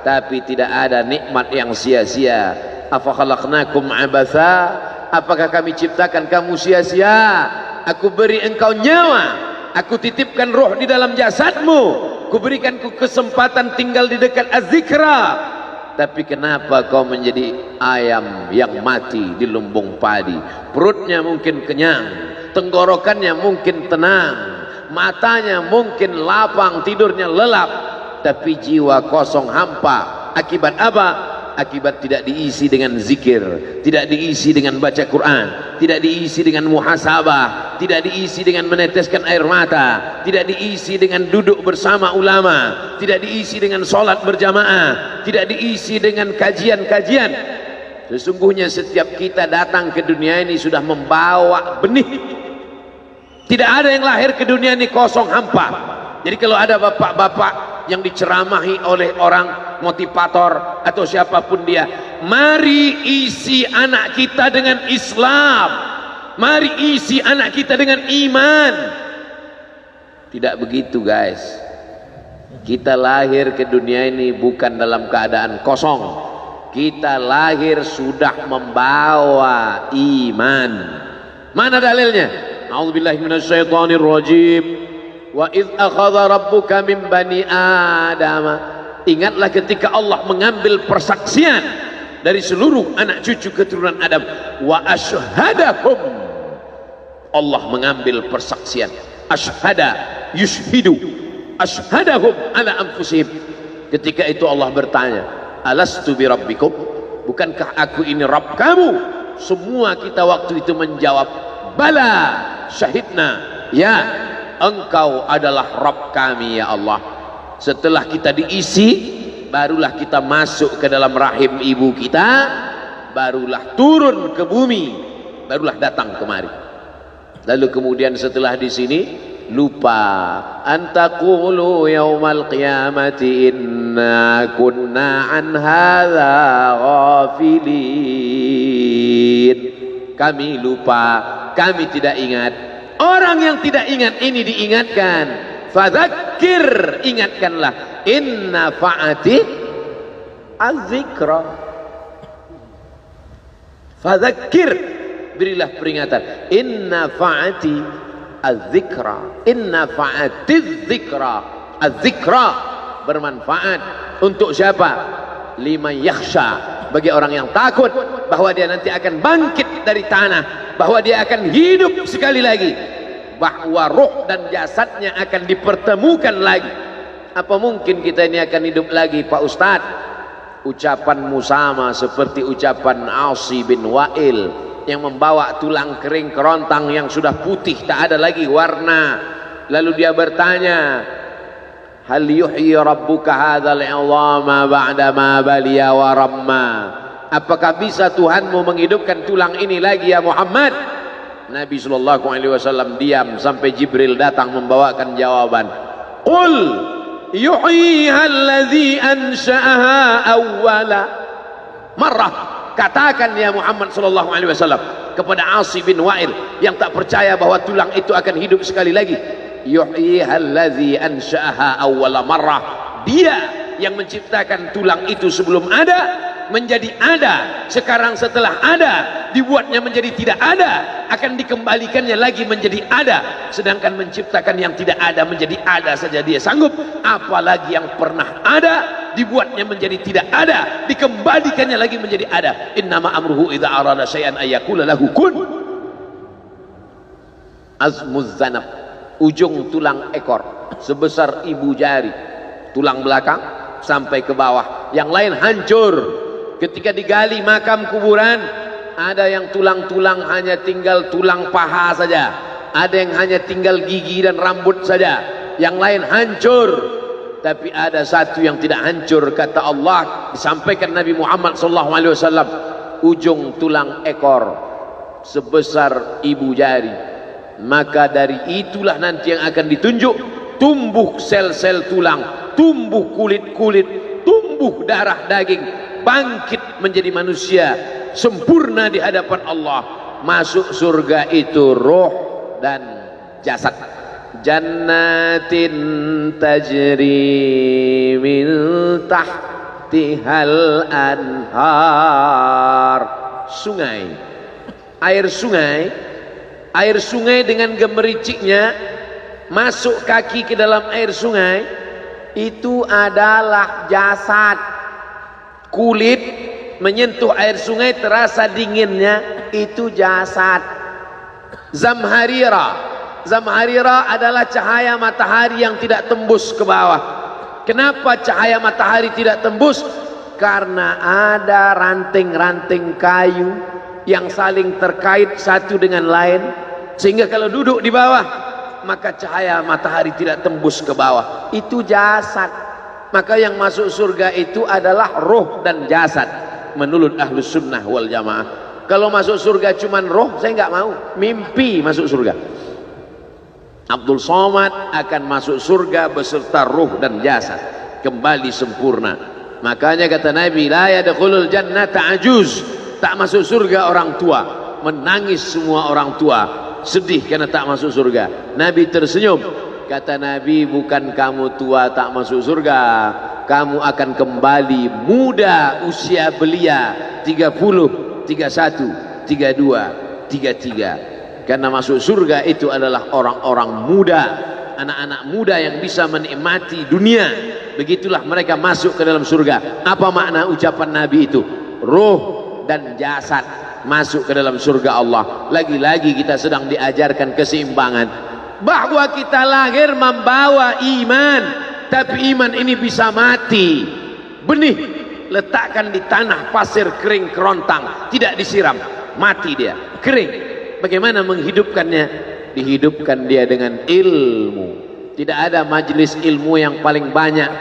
tapi tidak ada nikmat yang sia-sia. Afa khalaqnakum abatha, apakah kami ciptakan kamu sia-sia? Aku beri engkau nyawa, aku titipkan roh di dalam jasadmu, kuberikan kesempatan tinggal di dekat az-zikra, tapi kenapa kau menjadi ayam yang mati di lumbung padi? Perutnya mungkin kenyang, tenggorokannya mungkin tenang, matanya mungkin lapang, tidurnya lelap, tapi jiwa kosong hampa. Akibat apa? Akibat tidak diisi dengan zikir, tidak diisi dengan baca Quran, tidak diisi dengan muhasabah, tidak diisi dengan meneteskan air mata, tidak diisi dengan duduk bersama ulama, tidak diisi dengan sholat berjamaah, tidak diisi dengan kajian-kajian. Sesungguhnya setiap kita datang ke dunia ini sudah membawa benih. Tidak ada yang lahir ke dunia ini kosong hampa. Jadi kalau ada bapak-bapak yang diceramahi oleh orang motivator atau siapapun dia, mari isi anak kita dengan Islam, mari isi anak kita dengan iman. Tidak begitu guys. Kita lahir ke dunia ini bukan dalam keadaan kosong. Kita lahir sudah membawa iman. Mana dalilnya? A'udzubillahi minasyaitonirrajim. Wa idz akhadha rabbuka min bani Adam. Ingatlah ketika Allah mengambil persaksian dari seluruh anak cucu keturunan Adam. Wa asyhadahum. Allah mengambil persaksian. Asyhada yushhidu. Asyhadahum ala anfusihim. Ketika itu Allah bertanya, alastu bi rabbikum? Bukankah aku ini Rabb kamu? Semua kita waktu itu menjawab, bala syahidna. Ya, engkau adalah Rabb kami ya Allah. Setelah kita diisi, barulah kita masuk ke dalam rahim ibu kita, barulah turun ke bumi, barulah datang kemari. Lalu kemudian setelah di sini lupa, antaqulu yaumal qiyamati inna kunna an hadza ghafilin. Kami lupa, kami tidak ingat. Orang yang tidak ingat ini diingatkan. Fadzakir, ingatkanlah. Inna fa'ati az-zikra. Fadzakir, berilah peringatan. Inna fa'ati az-zikra. Inna fa'ati az-zikra. Az-zikra bermanfaat untuk siapa? Liman yakhsha, bagi orang yang takut bahwa dia nanti akan bangkit dari tanah, bahwa dia akan hidup sekali lagi, bahwa roh dan jasadnya akan dipertemukan lagi. Apa mungkin kita ini akan hidup lagi Pak Ustadz? Ucapanmu sama seperti ucapan Asi bin Wa'il yang membawa tulang kering kerontang yang sudah putih, tak ada lagi warna. Lalu dia bertanya, hal yuhyi rabbuka hadzal 'idhama ba'da ma baliya wa ramma? Apakah bisa Tuhanmu menghidupkan tulang ini lagi ya Muhammad? Nabi sallallahu alaihi wasallam diam sampai Jibril datang membawakan jawaban. Qul yuhyiha allazi ansha'aha awwala marrah. Katakan ya Muhammad sallallahu alaihi wasallam kepada Asi bin Wa'il yang tak percaya bahwa tulang itu akan hidup sekali lagi. Yuhyiha allazi ansha'aha awwala marrah. Dia yang menciptakan tulang itu sebelum ada menjadi ada, sekarang setelah ada dibuatnya menjadi tidak ada, akan dikembalikannya lagi menjadi ada. Sedangkan menciptakan yang tidak ada menjadi ada saja dia sanggup, apalagi yang pernah ada dibuatnya menjadi tidak ada, dikembalikannya lagi menjadi ada. Innama amruhu idza arada syai'an ayyakula lahu kun. Azmuz zanab, ujung tulang ekor sebesar ibu jari, tulang belakang sampai ke bawah, yang lain hancur. Ketika digali makam kuburan, ada yang tulang-tulang hanya tinggal tulang paha saja, ada yang hanya tinggal gigi dan rambut saja, yang lain hancur. Tapi ada satu yang tidak hancur, kata Allah, disampaikan Nabi Muhammad SAW, ujung tulang ekor sebesar ibu jari. Maka dari itulah nanti yang akan ditunjuk, tumbuh sel-sel tulang, tumbuh kulit-kulit, tumbuh darah daging, bangkit menjadi manusia sempurna di hadapan Allah. Masuk surga itu roh dan jasad. Jannatin tajri min tahtihal anhar. Sungai, air sungai dengan gemericiknya masuk kaki ke dalam air sungai, itu adalah jasad. Kulit menyentuh air sungai terasa dinginnya, itu jasad. Zamharira adalah cahaya matahari yang tidak tembus ke bawah. Kenapa cahaya matahari tidak tembus? Karena ada ranting-ranting kayu yang saling terkait satu dengan lain, sehingga kalau duduk di bawah maka cahaya matahari tidak tembus ke bawah. Itu jasad. Maka yang masuk surga itu adalah roh dan jasad menurut Ahlus Sunnah wal Jamaah. Kalau masuk surga cuman roh, saya nggak mau. Mimpi masuk surga. Abdul Somad akan masuk surga beserta roh dan jasad, kembali sempurna. Makanya kata Nabi, la yadkhulul jannata ajuz, tak masuk surga orang tua. Menangis semua orang tua, sedih karena tak masuk surga. Nabi tersenyum, kata Nabi, bukan kamu tua tak masuk surga, kamu akan kembali muda usia belia 30, 31, 32, 33. Karena masuk surga itu adalah orang-orang muda, anak-anak muda yang bisa menikmati dunia. Begitulah mereka masuk ke dalam surga. Apa makna ucapan Nabi itu? Ruh dan jasad masuk ke dalam surga Allah. Lagi-lagi kita sedang diajarkan keseimbangan, bahwa kita lahir membawa iman, tapi iman ini bisa mati. Benih letakkan di tanah pasir kering kerontang, tidak disiram, mati dia, kering. Bagaimana menghidupkannya? Dihidupkan dia dengan ilmu. Tidak ada majelis ilmu yang paling banyak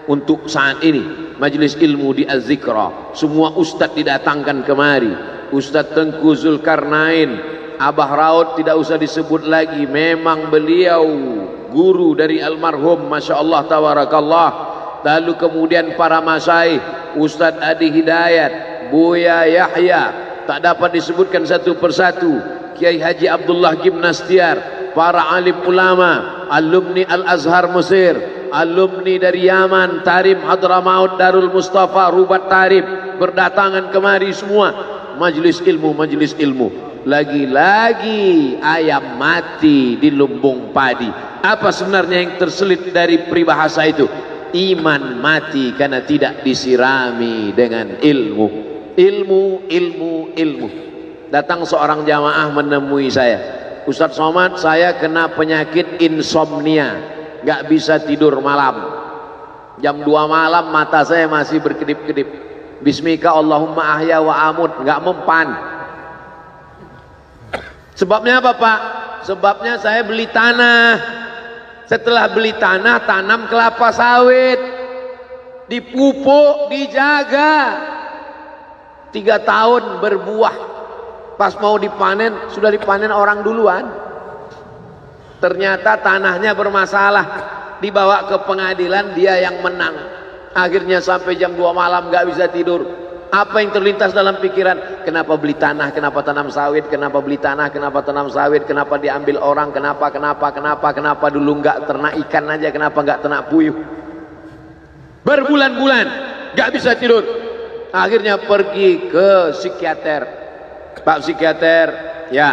untuk saat ini. Majelis ilmu di Az-Zikra, semua ustadz didatangkan kemari. Ustadz Tengku Zulkarnain, Abah Raud tidak usah disebut lagi, memang beliau guru dari almarhum, Masya Allah tabarakallah. Lalu kemudian para masyaikh, Ustadz Adi Hidayat, Buya Yahya, tak dapat disebutkan satu persatu. Kiai Haji Abdullah Gimnastiar, para alim ulama, alumni Al-Azhar Mesir, alumni dari Yaman, Tarim Hadramaut, Darul Mustafa, Rubat Tarib, berdatangan kemari semua. Majelis ilmu, majelis ilmu. Lagi-lagi ayam mati di lumbung padi. Apa sebenarnya yang terselit dari peribahasa itu? Iman mati karena tidak disirami dengan ilmu. Ilmu, ilmu, ilmu. Datang seorang jamaah menemui saya, Ustadz Somad, saya kena penyakit insomnia, gak bisa tidur malam. Jam 2 malam mata saya masih berkedip-kedip. Bismika Allahumma ahya wa amut, gak mempan. Sebabnya apa Pak? Sebabnya saya beli tanah. Setelah beli tanah, tanam kelapa sawit, dipupuk, dijaga, 3 tahun berbuah. Pas mau dipanen, sudah dipanen orang duluan. Ternyata tanahnya bermasalah, dibawa ke pengadilan, dia yang menang. Akhirnya sampai jam 2 malam gak bisa tidur. Apa yang terlintas dalam pikiran? Kenapa beli tanah, kenapa tanam sawit, kenapa beli tanah, kenapa tanam sawit, kenapa diambil orang, kenapa dulu gak ternak ikan aja, kenapa gak ternak puyuh. Berbulan-bulan gak bisa tidur. Akhirnya pergi ke psikiater. Pak psikiater, ya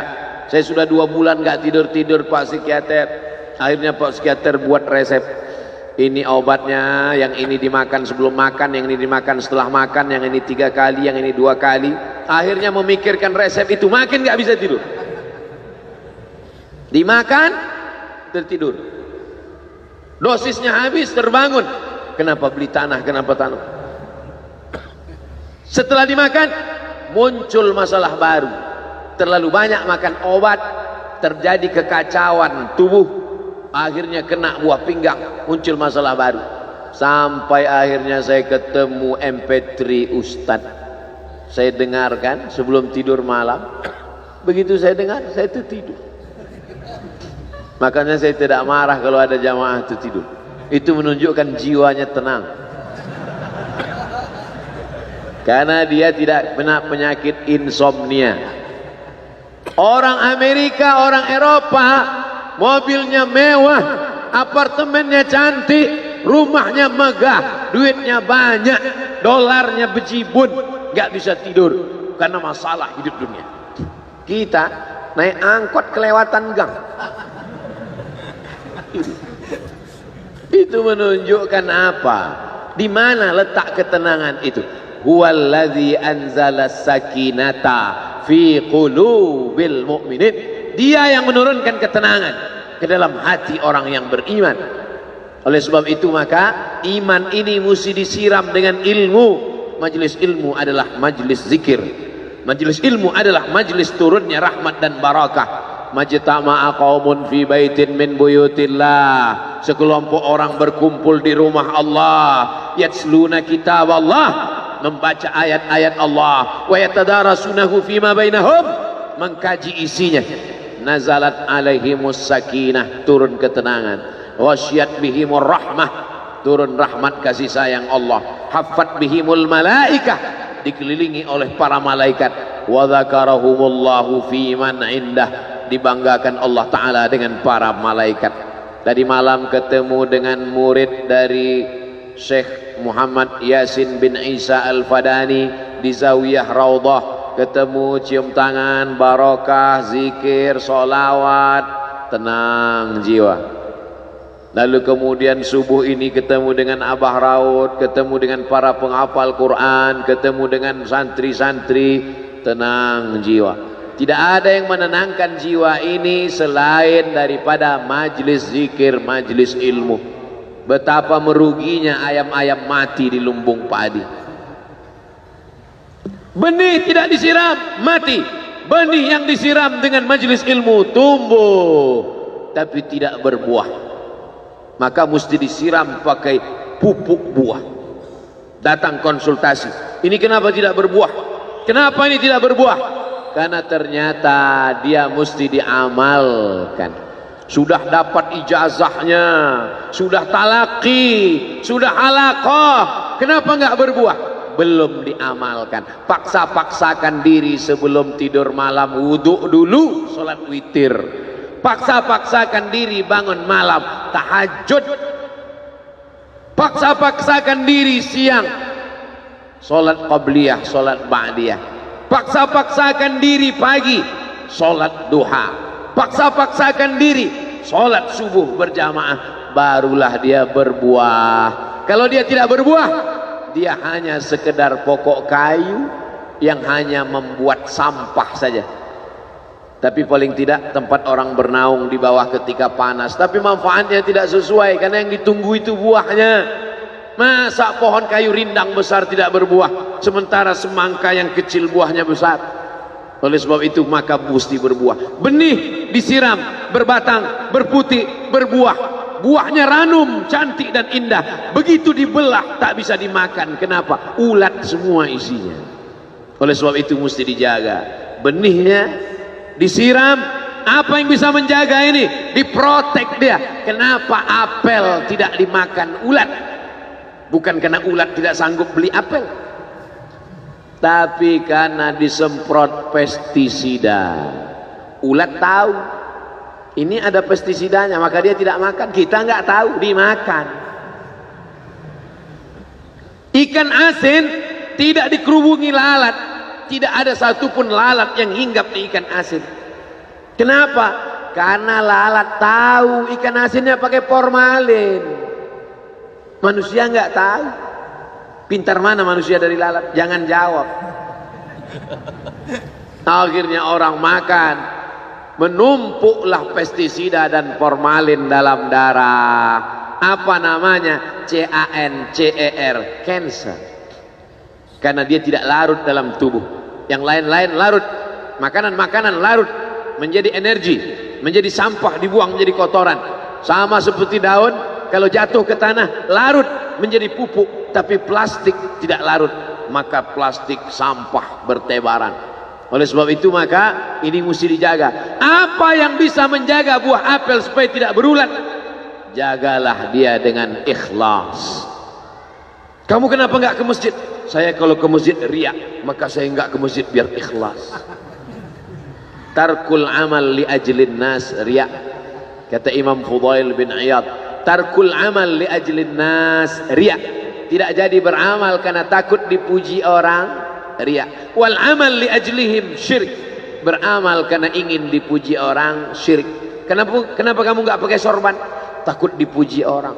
saya sudah 2 bulan gak tidur-tidur Pak psikiater. Akhirnya Pak psikiater buat resep. Ini obatnya, yang ini dimakan sebelum makan, yang ini dimakan setelah makan, yang ini 3 kali, yang ini 2 kali. Akhirnya memikirkan resep itu, makin gak bisa tidur. Dimakan, tertidur. Dosisnya habis, terbangun. Kenapa beli tanah, kenapa tanam? Setelah dimakan, muncul masalah baru. Terlalu banyak makan obat, terjadi kekacauan tubuh. Akhirnya kena buah pinggang, muncul masalah baru. Sampai akhirnya saya ketemu MP3 Ustadz. Saya dengarkan sebelum tidur malam. Begitu saya dengar, saya itu tidur. Makanya saya tidak marah kalau ada jamaah itu tidur. Itu menunjukkan jiwanya tenang. Karena dia tidak kena penyakit insomnia. Orang Amerika, orang Eropa, mobilnya mewah, apartemennya cantik, rumahnya megah, duitnya banyak. dolarnya bejibun, nggak bisa tidur karena masalah hidup dunia. Kita naik angkot kelewatan gang. Itu menunjukkan apa? Di mana letak ketenangan itu? Huwallazi anzala sakinata fi qulubil mu'minin. Dia yang menurunkan ketenangan ke dalam hati orang yang beriman. Oleh sebab itu maka iman ini mesti disiram dengan ilmu. Majelis ilmu adalah majelis zikir. Majelis ilmu adalah majelis turunnya rahmat dan barakah. Majtama'a qaumun fi baitin min buyutillah. Sekelompok orang berkumpul di rumah Allah, yatsluna kitab Allah, membaca ayat-ayat Allah, wa yatadarasunahu fima bainahum, mengkaji isinya. Nazalat alaihimus sakinah, turun ketenangan. Wasyat bihimur rahmah, turun rahmat kasih sayang Allah. Haffat bihimul malaikah, dikelilingi oleh para malaikat. Wa dzakarahumullahu fi man indah, dibanggakan Allah Ta'ala dengan para malaikat. Tadi malam ketemu dengan murid dari Syekh Muhammad Yasin bin Isa Al-Fadani di Zawiyah Raudhah. Ketemu, cium tangan, barokah, zikir, sholawat, tenang jiwa. Lalu kemudian subuh ini ketemu dengan Abah Raud, ketemu dengan para penghafal Quran, ketemu dengan santri-santri, tenang jiwa. Tidak ada yang menenangkan jiwa ini selain daripada majlis zikir, majlis ilmu. Betapa meruginya ayam-ayam mati di lumbung padi. Benih tidak disiram, mati. Benih yang disiram dengan majlis ilmu tumbuh, tapi tidak berbuah. Maka mesti disiram pakai pupuk buah. Datang konsultasi, ini kenapa tidak berbuah? Kenapa ini tidak berbuah? Karena ternyata dia mesti diamalkan. Sudah dapat ijazahnya, sudah talaqi, sudah halaqah, kenapa enggak berbuah? Belum diamalkan. Paksa-paksakan diri sebelum tidur malam, wudhu dulu, sholat witir. Paksa-paksakan diri bangun malam, tahajud. Paksa-paksakan diri siang, sholat qabliyah, sholat ba'diyah. Paksa-paksakan diri pagi, sholat duha. Paksa-paksakan diri, sholat subuh berjamaah. Barulah dia berbuah. Kalau dia tidak berbuah, dia hanya sekedar pokok kayu yang hanya membuat sampah saja. Tapi paling tidak tempat orang bernaung di bawah ketika panas. Tapi manfaatnya tidak sesuai karena yang ditunggu itu buahnya. Masa pohon kayu rindang besar tidak berbuah, sementara semangka yang kecil buahnya besar? Oleh sebab itu maka mesti berbuah. Benih disiram, berbatang, berputih, berbuah. Buahnya ranum, cantik dan indah. Begitu dibelah tak bisa dimakan. Kenapa? Ulat semua isinya. Oleh sebab itu mesti dijaga. Benihnya disiram. Apa yang bisa menjaga ini? Diprotek dia. Kenapa apel tidak dimakan ulat? Bukan karena ulat tidak sanggup beli apel, tapi karena disemprot pestisida. Ulat tahu ini ada pestisidanya, maka dia tidak makan. Kita nggak tahu, dimakan. Ikan asin tidak dikerubungi lalat, tidak ada satupun lalat yang hinggap di ikan asin. Kenapa? Karena lalat tahu ikan asinnya pakai formalin. Manusia nggak tahu. Pintar mana manusia dari lalat? Jangan jawab. Akhirnya orang makan, menumpuklah pestisida dan formalin dalam darah. Apa namanya? CANCER, cancer. Karena dia tidak larut dalam tubuh. Yang lain-lain larut. Makanan-makanan larut menjadi energi, menjadi sampah, dibuang menjadi kotoran. Sama seperti daun, kalau jatuh ke tanah larut menjadi pupuk, tapi plastik tidak larut, maka plastik sampah bertebaran. Oleh sebab itu maka ini mesti dijaga. Apa yang bisa menjaga buah apel supaya tidak berulat? Jagalah dia dengan ikhlas. Kamu kenapa enggak ke masjid? Saya kalau ke masjid riak, maka saya enggak ke masjid biar ikhlas. Tarkul amal li ajlin nas riak. Kata Imam Fudail bin Iyad, tarkul amal li ajlin nas riya. tidak jadi beramal karena takut dipuji orang, riya. Wal amal li ajlihim syirik, beramal karena ingin dipuji orang, syirik. Kenapa kamu nggak pakai sorban? Takut dipuji orang,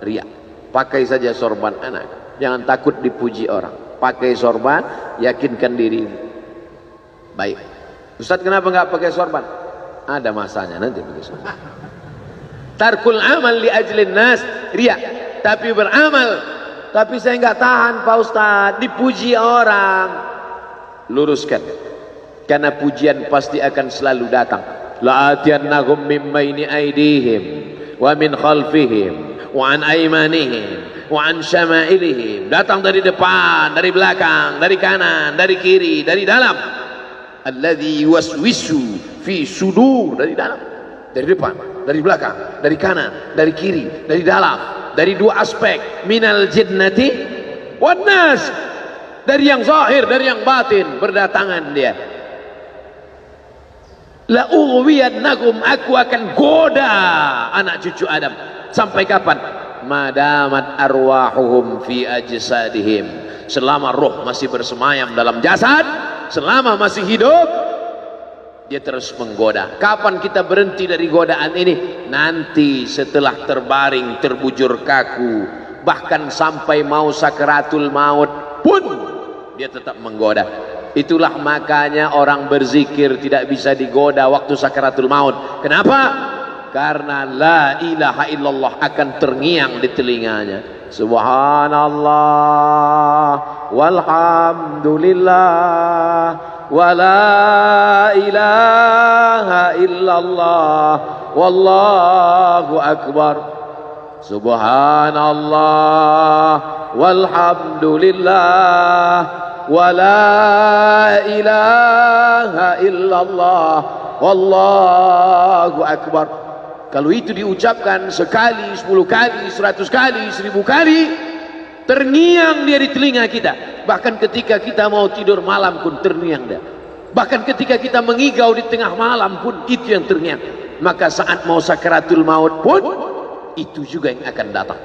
riya. Pakai saja sorban anak, jangan takut dipuji orang. Pakai sorban, yakinkan dirimu. Baik, Ustaz kenapa nggak pakai sorban? Ada masanya nanti pakai sorban. Tarkul amal li ajlin nas, riya. Tapi beramal, tapi saya nggak tahan Pak Ustaz, dipuji orang. Luruskan, karena pujian pasti akan selalu datang. La'atiyannahum min baini aydihim wa min khalfihim wa an aymanihim wa an syama'ilihim. Datang dari depan, dari belakang, dari kanan, dari kiri, dari dalam. Alladzi yuwaswisu fi sudur, dari dalam, dari depan, dari belakang, dari kanan, dari kiri, dari dalam, dari dua aspek, minal jinnati wan nas, dari yang zahir, dari yang batin, berdatangan dia. La ughwiyannakum, aku akan goda anak cucu Adam. Sampai kapan? Madamat arwahuhum fi ajsadihim, selama roh masih bersemayam dalam jasad, selama masih hidup, dia terus menggoda. Kapan kita berhenti dari godaan ini? Nanti setelah terbaring, terbujur kaku, bahkan sampai mau sakaratul maut pun dia tetap menggoda. Itulah makanya orang berzikir tidak bisa digoda waktu sakaratul maut. Kenapa? Karena la ilaha illallah akan terngiang di telinganya. Subhanallah walhamdulillah wa la ilaha illallah wallahu akbar. Subhanallah walhamdulillah wa la ilaha illallah wallahu akbar. Kalau itu diucapkan sekali, 10 kali, 100 kali, 1000 kali, terngiang dia di telinga kita. Bahkan ketika kita mau tidur malam pun terngiang dia. Bahkan ketika kita mengigau di tengah malam pun itu yang terngiang. Maka saat mau sakaratul maut pun itu juga yang akan datang.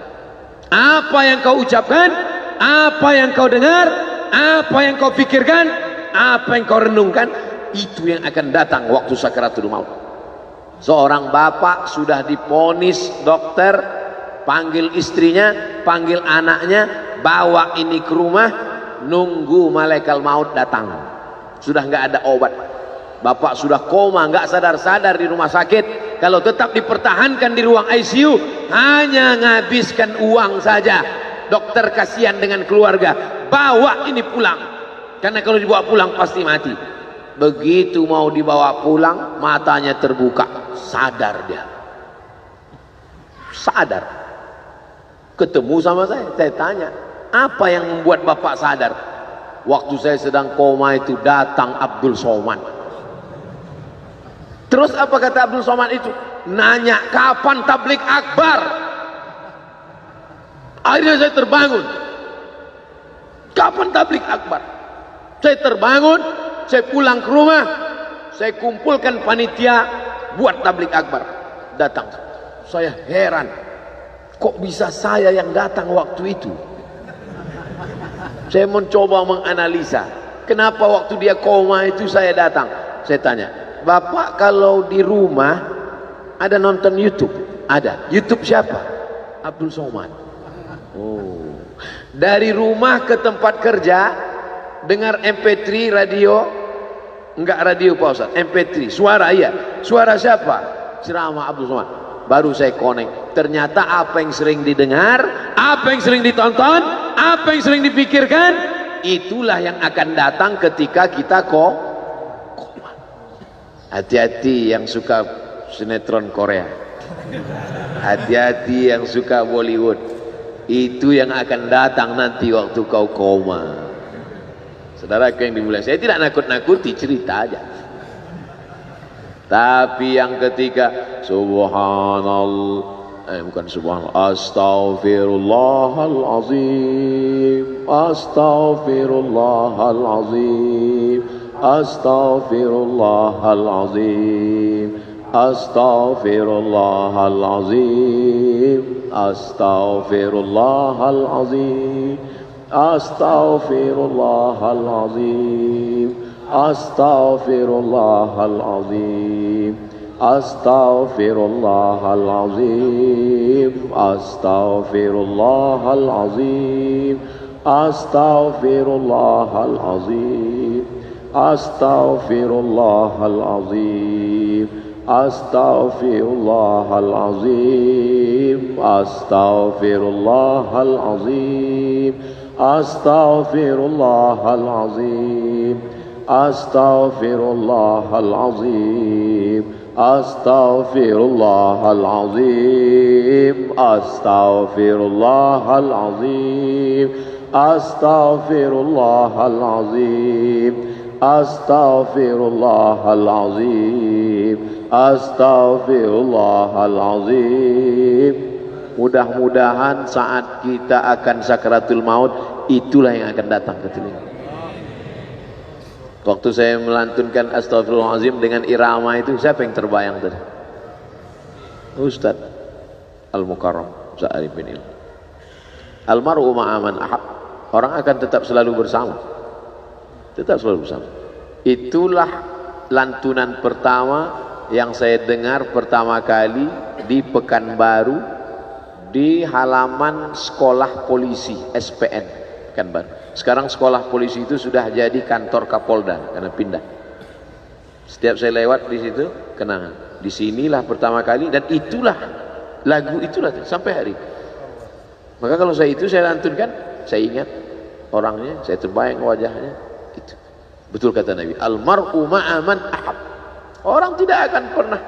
Apa yang kau ucapkan, apa yang kau dengar, apa yang kau pikirkan, apa yang kau renungkan, itu yang akan datang waktu sakaratul maut. Seorang bapak sudah diponis dokter, panggil istrinya, panggil anaknya, bawa ini ke rumah, nunggu malaikat maut datang. Sudah nggak ada obat. Bapak sudah koma, nggak sadar-sadar di rumah sakit. Kalau tetap dipertahankan di ruang ICU, hanya ngabiskan uang saja. Dokter kasihan dengan keluarga, bawa ini pulang, karena kalau dibawa pulang pasti mati. Begitu mau dibawa pulang, matanya terbuka, sadar dia, sadar. Ketemu sama saya tanya, apa yang membuat bapak sadar? Waktu saya sedang koma itu datang Abdul Somad. Terus apa kata Abdul Somad itu? Nanya kapan tablik akbar. Akhirnya saya terbangun. Kapan tablik akbar? Saya terbangun, saya pulang ke rumah, saya kumpulkan panitia buat tablik akbar. Datang. Saya heran, kok bisa saya yang datang waktu itu? Saya mencoba menganalisa, kenapa waktu dia koma itu saya datang. Saya tanya, Bapak kalau di rumah ada nonton YouTube? Ada. YouTube siapa? Abdul Somad. Oh. Dari rumah ke tempat kerja dengar MP3 radio, enggak radio Pak Ustaz, MP3 suara, iya. Suara siapa? Ceramah Abdul Somad. Baru saya connect. Ternyata apa yang sering didengar, apa yang sering ditonton, apa yang sering dipikirkan, itulah yang akan datang ketika kita koma. Hati-hati yang suka sinetron Korea, hati-hati yang suka Bollywood, itu yang akan datang nanti waktu kau koma. Saudaraku yang dimuliakan, saya tidak nakut-nakuti, cerita aja. Tapi yang ketiga, subhanallah, bukan subhanallah, astaghfirullahalazim, astaghfirullahalazim, astaghfirullahalazim, astaghfirullahalazim, astaghfirullahalazim. Astaghfirullahal azim. Astaghfirullahal azim. Astaghfirullahal azim. Astaghfirullahal azim. Astaghfirullahal azim. Astaghfirullahal azim. Astaghfirullahal azim. Astaghfirullahal azim. Astaghfirullahal azim. Astaghfirullahal azim. Astaghfirullahal azim. Astaghfirullahal azim. Astaghfirullahal azim. Astaghfirullahal azim. Astaghfirullahal azim. Mudah-mudahan saat kita akan sakaratul maut, itulah yang akan datang ke telinga. Waktu saya melantunkan Astaghfirullahalazim dengan irama itu, siapa yang terbayang tadi? Ustaz Al-Mukarram Sa'ari bin Il. Almar'u ma'aman ahab. Orang akan tetap selalu bersama. Tetap selalu bersama. Itulah lantunan pertama yang saya dengar pertama kali di Pekanbaru, di halaman sekolah polisi SPN Pekanbaru. Sekarang sekolah polisi itu sudah jadi kantor Kapolda karena pindah. Setiap saya lewat di situ, kenangan. Di sinilah pertama kali, dan itulah lagu itulah sampai hari. Maka kalau saya lantunkan, saya ingat orangnya, saya terbayang wajahnya. Itu betul kata Nabi, almar'u ma'aman ahab. Orang tidak akan pernah.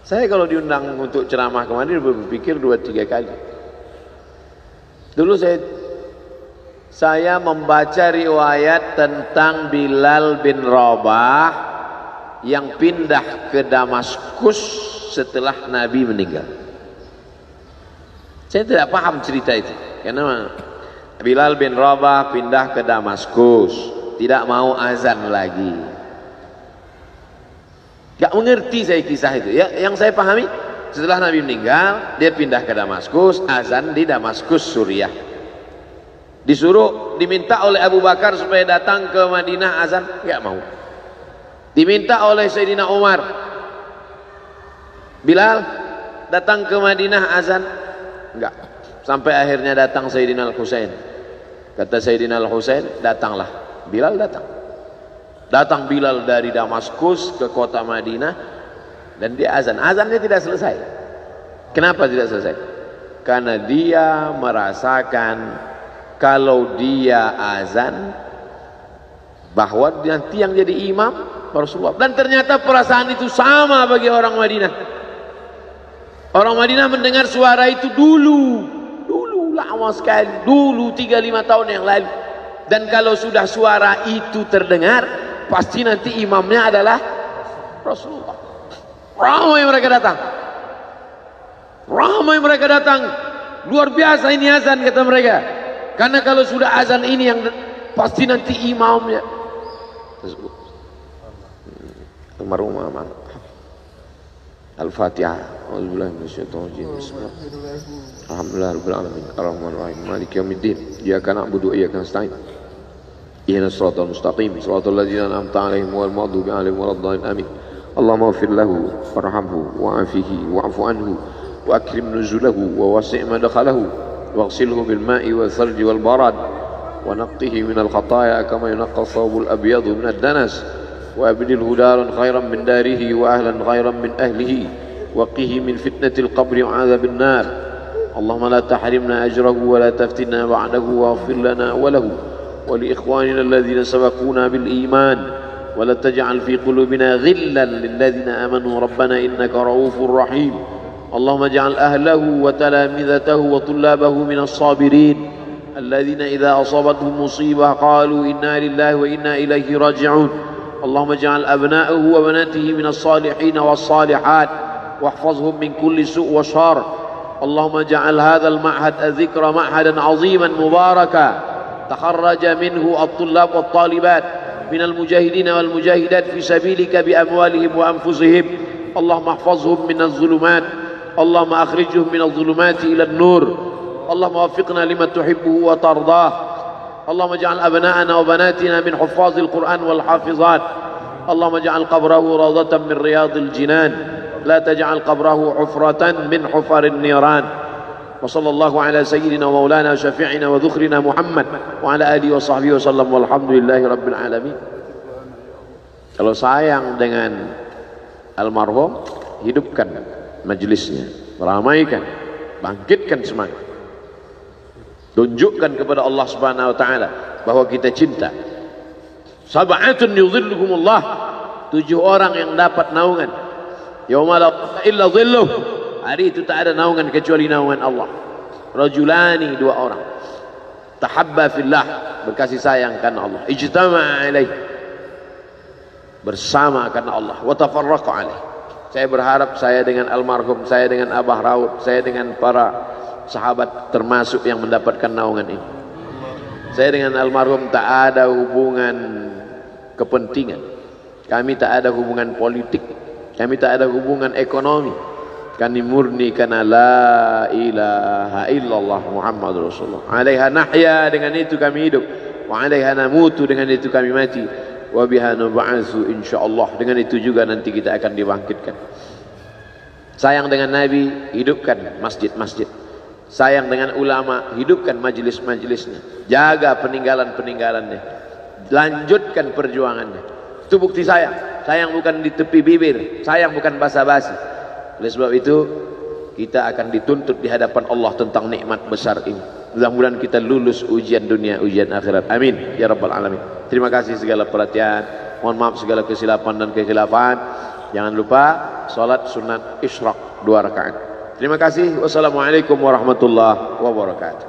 Saya kalau diundang untuk ceramah kemarin berpikir 2-3 kali. Dulu saya membaca riwayat tentang Bilal bin Rabah yang pindah ke Damaskus setelah Nabi meninggal. Saya tidak paham cerita itu, karena Bilal bin Rabah pindah ke Damaskus, tidak mau azan lagi. Gak mengerti saya kisah itu. Ya, yang saya pahami, setelah Nabi meninggal, dia pindah ke Damaskus, azan di Damaskus, Suriah. Diminta oleh Abu Bakar supaya datang ke Madinah azan, gak mau. Diminta oleh Sayyidina Umar, Bilal datang ke Madinah azan, enggak. Sampai akhirnya datang Sayyidina Al-Husain. Kata Sayyidina Al-Husain, datanglah. Bilal datang. Datang Bilal dari Damaskus ke kota Madinah, dan dia azan. Azannya tidak selesai. Kenapa tidak selesai? Karena dia merasakan kalau dia azan, bahwa nanti yang jadi imam Rasulullah. Dan ternyata perasaan itu sama bagi orang Madinah. Orang Madinah mendengar suara itu dulu lama sekali, dulu 3-5 tahun yang lalu. Dan kalau sudah suara itu terdengar, pasti nanti imamnya adalah Rasulullah. Ramai mereka datang. Luar biasa ini azan, kata mereka. Karena kalau sudah azan ini yang pasti nanti imamnya. Al-Fatihah. A'udzubillahi minasyaitonir rajim. Alhamdulillahirabbil alamin. Arrahmanir rahim. Maliki yaumiddin. Iyyaka na'budu wa iyyaka nasta'in. Ihdinas siratal mustaqim. Shiratal ladzina an'amta 'alaihim ghairil maghdubi 'alaihim waladdallin. Amin. Allahumma ighfir lahu warhamhu wa'afihi wa'fu anhu wa akrim nuzulahu wa wasi' madkhalahu waghsilhu bil ma'i wal thalji wal barad wa naqqihi minal khataaya kama yunqqa ath-thawbul abyadu minad danas wa abdilhu daran khairan min darihi wa ahlan khairan min ahlihi wa qihi min fitnatil qabri wa 'adzabil nar. Allahumma la tahrimna ajrahu wa la taftinna ba'dahu waghfir lana wa lahu wa li ikhwanina alladhina sabaquna bil iman wa la taj'al fi qulubina ghillan lil ladzina amanu rabbana innaka ra'ufur rahim. Allahumma ij'al ahlahu wa talamidatahu wa tullabahu minas sabirin alladhina idza asabatuhum musibah qalu inna lillahi wa inna ilaihi raji'un. Allahumma ij'al abna'ahu wa banatihi minas salihin was salihat واحفظهم من كل سوء وشر. اللهم اجعل هذا المعهد الذكر معهدا عظيما مباركا تخرج منه الطلاب والطالبات من المجاهدين والمجاهدات في سبيلك بأموالهم وأنفسهم. اللهم احفظهم من الظلمات، اللهم أخرجهم من الظلمات إلى النور، اللهم وفقنا لما تحبه وترضاه اللهم اجعل أبناءنا وبناتنا من حفاظ القرآن والحافظات اللهم اجعل قبره روضة من رياض الجنان لا تجعل قبره حفرة من حفر النيران وصلى الله على سيدنا ومولانا وشفيعنا وذخرنا محمد وعلى آله وصحبه وسلم والحمد لله رب العالمين. Kalau sayang dengan almarhum, hidupkan majlisnya, ramaikan, bangkitkan semangat, tunjukkan kepada Allah Subhanahu wa taala bahwa kita cinta. Sab'atun yudhilluhumullah, 7 orang yang dapat naungan yauma la illa dhilluh, hari itu tak ada naungan kecuali naungan Allah. Rajulani, 2 orang tahabba fillah, berkasih sayang karena Allah, ijtama'a alaih, bersama karena Allah, wa tafarraqa alaih. Saya berharap saya dengan almarhum, saya dengan Abah Raud, saya dengan para sahabat termasuk yang mendapatkan naungan ini. Saya dengan almarhum tak ada hubungan kepentingan, kami tak ada hubungan politik, kami tak ada hubungan ekonomi, kami murni karena la ilaha illallah Muhammad Rasulullah. Alaiha nahya, dengan itu kami hidup, wa alaiha namutu, dengan itu kami mati, wa biha nub'atsu insyaallah, dengan itu juga nanti kita akan dibangkitkan. Sayang dengan Nabi, hidupkan masjid-masjid. Sayang dengan ulama, hidupkan majlis-majlisnya. Jaga peninggalan-peninggalannya, lanjutkan perjuangannya. Itu bukti sayang. Sayang bukan di tepi bibir, sayang bukan basa-basi. Oleh sebab itu kita akan dituntut di hadapan Allah tentang nikmat besar ini. Mudah-mudahan kita lulus ujian dunia, ujian akhirat. Amin ya rabbal alamin. Terima kasih segala perhatian. Mohon maaf segala kesilapan dan kekhilafan. Jangan lupa salat sunat isyraq 2 rakaat. Terima kasih. Wassalamualaikum warahmatullahi wabarakatuh.